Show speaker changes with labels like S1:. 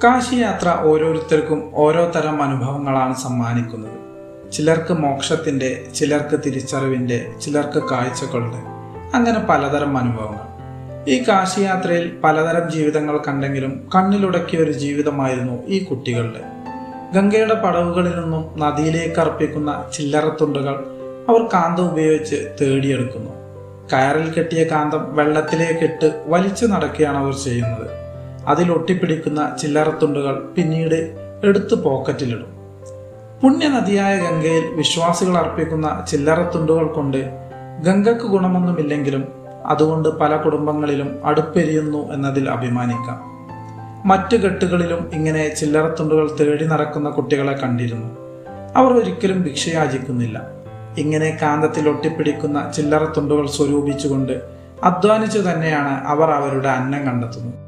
S1: കാശി യാത്ര ഓരോരുത്തർക്കും ഓരോ തരം അനുഭവങ്ങളാണ് സമ്മാനിക്കുന്നത്. ചിലർക്ക് മോക്ഷത്തിൻ്റെ, ചിലർക്ക് തിരിച്ചറിവിൻ്റെ, ചിലർക്ക് കാഴ്ചകളുടെ, അങ്ങനെ പലതരം അനുഭവങ്ങൾ. ഈ കാശി യാത്രയിൽ പലതരം ജീവിതങ്ങൾ കണ്ടെങ്കിലും കണ്ണിലുടക്കിയ ഒരു ജീവിതമായിരുന്നു ഈ കുട്ടികളുടെ. ഗംഗയുടെ പടവുകളിൽ നിന്നും നദിയിലേക്ക് അർപ്പിക്കുന്ന ചില്ലറത്തുണ്ടുകൾ അവർ കാന്തം ഉപയോഗിച്ച് തേടിയെടുക്കുന്നു. കയറിൽ കെട്ടിയ കാന്തം വെള്ളത്തിലേക്കിട്ട് വലിച്ചു നടക്കുകയാണ് അവർ ചെയ്യുന്നത്. അതിൽ ഒട്ടിപ്പിടിക്കുന്ന ചില്ലറത്തുണ്ടുകൾ പിന്നീട് എടുത്ത് പോക്കറ്റിലിടും. പുണ്യനദിയായ ഗംഗയിൽ വിശ്വാസികൾ അർപ്പിക്കുന്ന ചില്ലറത്തുണ്ടുകൾ കൊണ്ട് ഗംഗക്ക് ഗുണമൊന്നുമില്ലെങ്കിലും അതുകൊണ്ട് പല കുടുംബങ്ങളിലും അടുപ്പെരിയുന്നു എന്നതിൽ അഭിമാനിക്കാം. മറ്റു കെട്ടുകളിലും ഇങ്ങനെ ചില്ലറത്തുണ്ടുകൾ തേടി നടക്കുന്ന കുട്ടികളെ കണ്ടിരുന്നു. അവർ ഒരിക്കലും ഭിക്ഷയാചിക്കുന്നില്ല. ഇങ്ങനെ കാന്തത്തിൽ ഒട്ടിപ്പിടിക്കുന്ന ചില്ലറത്തുണ്ടുകൾ സ്വരൂപിച്ചുകൊണ്ട് അധ്വാനിച്ചു തന്നെയാണ് അവർ അവരുടെ അന്നം കണ്ടെത്തുന്നത്.